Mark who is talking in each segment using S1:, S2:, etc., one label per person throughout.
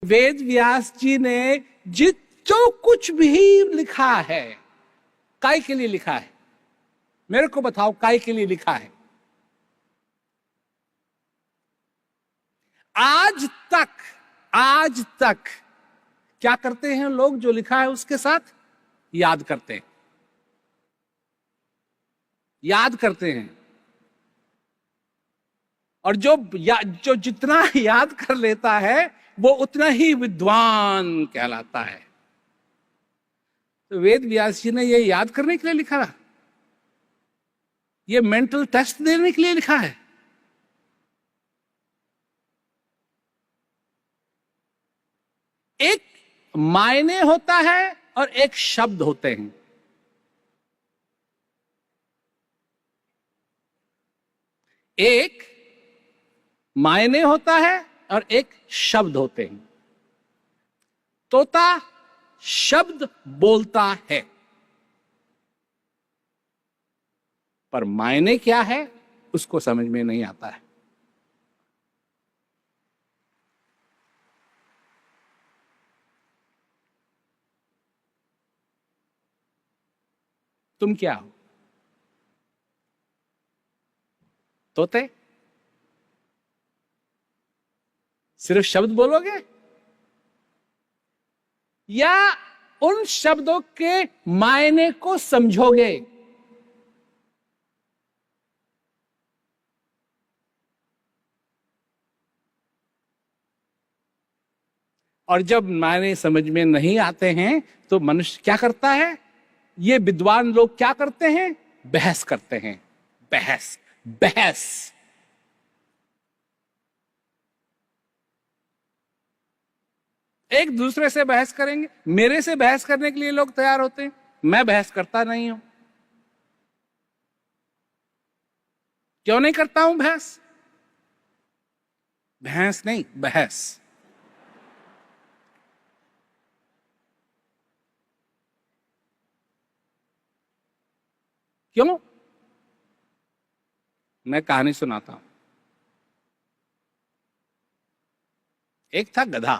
S1: वेद व्यास जी ने जो कुछ भी लिखा है, काय के लिए लिखा है? मेरे को बताओ, काय के लिए लिखा है? आज तक क्या करते हैं लोग? जो लिखा है उसके साथ याद करते हैं, याद करते हैं। और जो जितना याद कर लेता है वो उतना ही विद्वान कहलाता है। तो वेद व्यास जी ने ये याद करने के लिए लिखा, ये मेंटल टेस्ट देने के लिए लिखा है? एक मायने होता है और एक शब्द होते हैं। एक मायने होता है और एक शब्द होते हैं। तोता शब्द बोलता है, पर मायने क्या है उसको समझ में नहीं आता है। तुम क्या हो? तोते? सिर्फ शब्द बोलोगे या उन शब्दों के मायने को समझोगे? और जब मायने समझ में नहीं आते हैं तो मनुष्य क्या करता है? ये विद्वान लोग क्या करते हैं? बहस करते हैं। बहस बहस। एक दूसरे से बहस करेंगे। मेरे से बहस करने के लिए लोग तैयार होते हैं, मैं बहस करता नहीं हूं। क्यों नहीं करता हूं बहस? भैंस नहीं, बहस। क्यों? मैं कहानी सुनाता हूं। एक था गधा।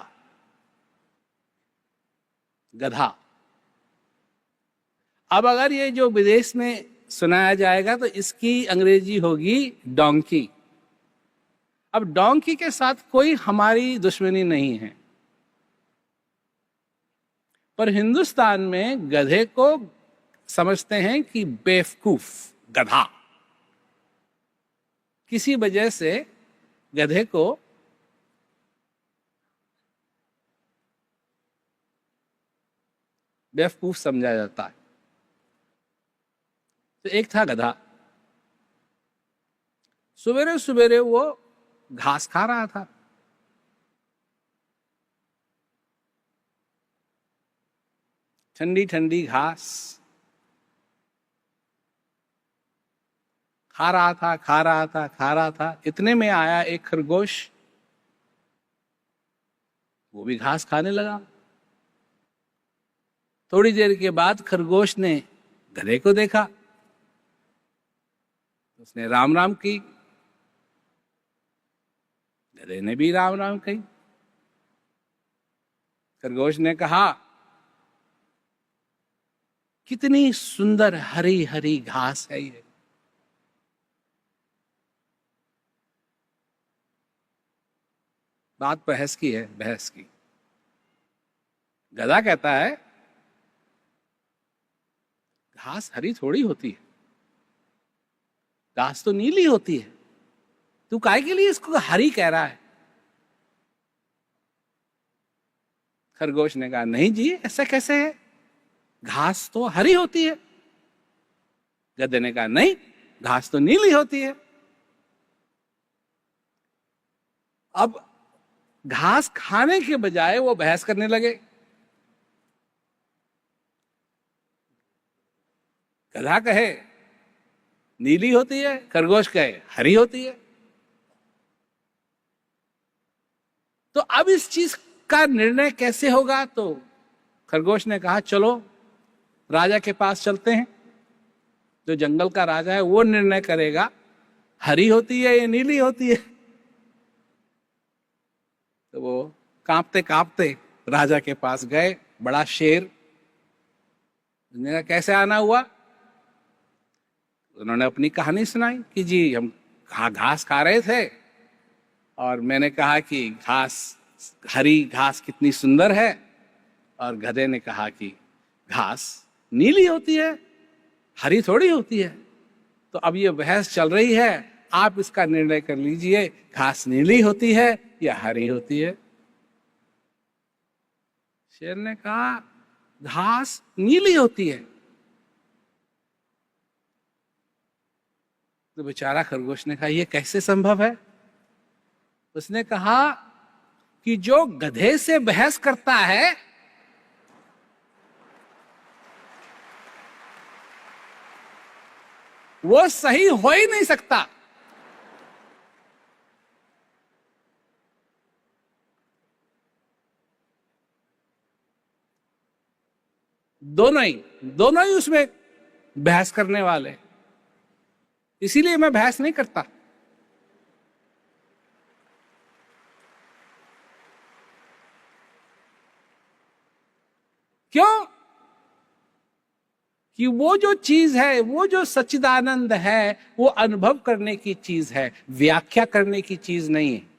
S1: गधा। अब अगर ये जो विदेश में सुनाया जाएगा तो इसकी अंग्रेजी होगी डोंकी। अब डोंकी के साथ कोई हमारी दुश्मनी नहीं है, पर हिंदुस्तान में गधे को समझते हैं कि बेवकूफ, गधा। किसी वजह से गधे को बेवकूफ समझा जाता है। तो एक था गधा। सवेरे सवेरे वो घास खा रहा था। ठंडी ठंडी घास खा रहा था। इतने में आया एक खरगोश, वो भी घास खाने लगा। थोड़ी देर के बाद खरगोश ने गधे को देखा, उसने राम राम की, गधे ने भी राम राम कही। खरगोश ने कहा, कितनी सुंदर हरी हरी घास है ये। बात बहस की है, बहस की। गधा कहता है, घास हरी थोड़ी होती है, घास तो नीली होती है। तू काहे के लिए इसको हरी कह रहा है? खरगोश ने कहा, नहीं जी, ऐसा कैसे है, घास तो हरी होती है। गधे ने कहा, नहीं, घास तो नीली होती है। अब घास खाने के बजाय वो बहस करने लगे। गधा कहे नीली होती है, खरगोश कहे हरी होती है। तो अब इस चीज का निर्णय कैसे होगा? तो खरगोश ने कहा, चलो राजा के पास चलते हैं। जो जंगल का राजा है वो निर्णय करेगा हरी होती है या नीली होती है। तो वो कांपते कांपते राजा के पास गए, बड़ा शेर। उसने कहा कैसे आना हुआ? उन्होंने अपनी कहानी सुनाई कि जी हम घास खा रहे थे और मैंने कहा कि घास, हरी घास कितनी सुंदर है, और गधे ने कहा कि घास नीली होती है, हरी थोड़ी होती है। तो अब ये बहस चल रही है, आप इसका निर्णय कर लीजिए, घास नीली होती है या हरी होती है? शेर ने कहा घास नीली होती है। तो बेचारा खरगोश ने कहा यह कैसे संभव है? उसने कहा कि जो गधे से बहस करता है वो सही हो ही नहीं सकता। दोनों ही उसमें बहस करने वाले, इसीलिए मैं बहस नहीं करता। क्यों? कि वो जो चीज है, वो जो सच्चिदानंद है, वो अनुभव करने की चीज है, व्याख्या करने की चीज नहीं है।